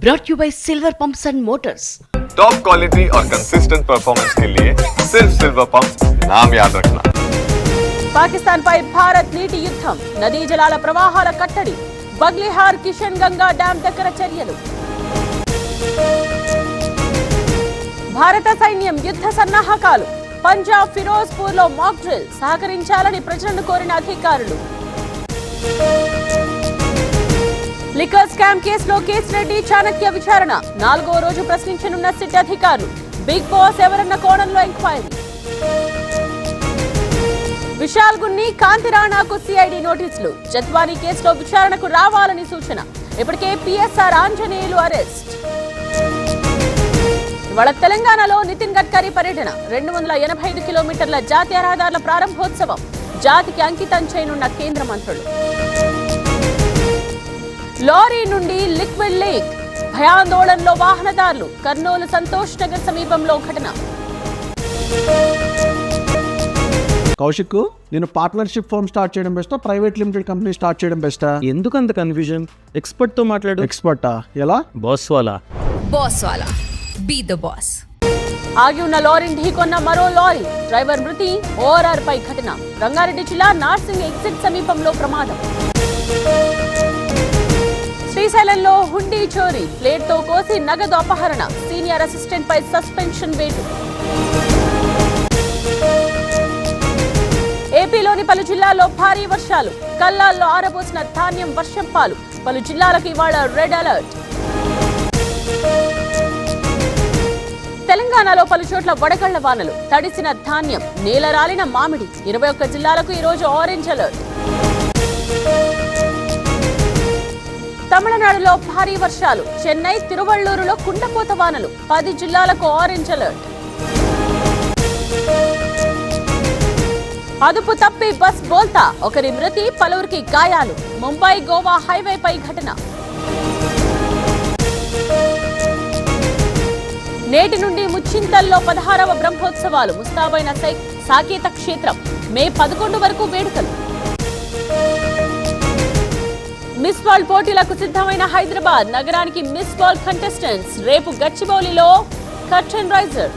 brought you by Silver Pumps and Motors. Top quality और consistent performance के लिए सिर्फ सिल्वर पंप्स नाम याद रखना. పాకిస్తాన్ పై భారత్ నీటి యుద్ధం, నదీ జలాల ప్రవాహాల కట్టడి, బగ్లిహార్ కిషన్ గంగా డ్యాం దగ్గర చర్యలు. భారత సైన్యం యుద్ధ సన్నాహకాలు, పంజాబ్ ఫిరోజ్పూర్ లో మాక్ డ్రిల్, సహకరించాలని ప్రజలను కోరిన అధికారులు. లిక్కర్ స్కామ్ కేసులో కేసిరెడ్డి చాణక్య విచారణ, 4వ రోజు ప్రశ్నించనున్న సిట్ అధికారులు. బిగ్ బాస్ ఎవరన్న కోణంలో ఎంక్వైరీ. విశాల్ గున్ని, కాంతి రాణాకు సిఐడి నోటీసులు, జత్వానీ కేసులో విచారణకు రావాలని సూచన. ఇప్పటికే పిఎస్ఆర్ ఆంజనేయులు అరెస్ట్. ఇవాళ తెలంగాణలో నితిన్ గడ్కరీ పర్యటన, 285 కిలోమీటర్ల జాతీయ రహదారుల ప్రారంభోత్సవం, జాతికి అంకితం చేయనున్న కేంద్ర మంత్రులు. లారీ నుండి లిక్విడ్ లీక్, భయాందోళనలో వాహనదారులు, కర్నూలు సంతోష్ నగర్ సమీపంలో ఘటన. కౌశిక్, నేను పార్ట్నర్షిప్ ఫర్మ్ స్టార్ట్ చేయడం బెస్టా, ప్రైవేట్ లిమిటెడ్ కంపెనీ స్టార్ట్ చేయడం బెస్టా? ఎందుకు అంత కన్ఫ్యూజన్? ఎక్స్పర్ట్ తో మాట్లాడు. ఎక్స్పర్టా? ఎలా? బాస్ వాలా. Be the boss. ఆగి ఉన్న లారీని ఢీకొన్న మరో లారీ, డ్రైవర్ మృతి, ఓఆర్ఆర్ పై ఘటన. రంగారెడ్డి జిల్లా నార్సింగ్ ఎగ్జిట్ సమీపంలో ప్రమాదం. శ్రీశైలంలో హుండీ చోరీ, ప్లేట్ తో కోసి నగదు అపహరణ, సీనియర్ అసిస్టెంట్ పై సస్పెన్షన్ వేటు. ఏపీలోని పలు జిల్లాల్లో భారీ వర్షాలు, కల్లాల్లో ఆరబోసిన ధాన్యం వర్షం పాలు, పలు జిల్లాలకు ఇవాళ రెడ్ అలర్ట్. తెలంగాణలో పలు చోట్ల వడగళ్ల వానలు, తడిసిన ధాన్యం, నేలరాలిన మామిడి, 21 జిల్లాలకు ఈరోజు ఆరెంజ్ అలర్ట్. తమిళనాడులో భారీ వర్షాలు, చెన్నై, తిరువళ్లూరులో కుండపోత వానలు, 10 జిల్లాలకు ఆరెంజ్ అలర్ట్. అదుపు తప్పి బస్ బోల్తా, ఒకరి మృతి, పలువురికి గాయాలు. ముంబై గోవా హైవేపై ఘటన. నేటి నుండి ముచ్చింతల్లో 16వ బ్రహ్మోత్సవాలు, ముస్తాబైన సాకేత క్షేత్రం, మే 11 వరకు వేడుకలు. మిస్ వరల్డ్ పోటీలకు సిద్ధమైన హైదరాబాద్ నగరానికి మిస్ వరల్డ్ కంటెస్టెంట్స్, రేపు గచ్చిబౌలిలో కర్టెన్ రైజర్.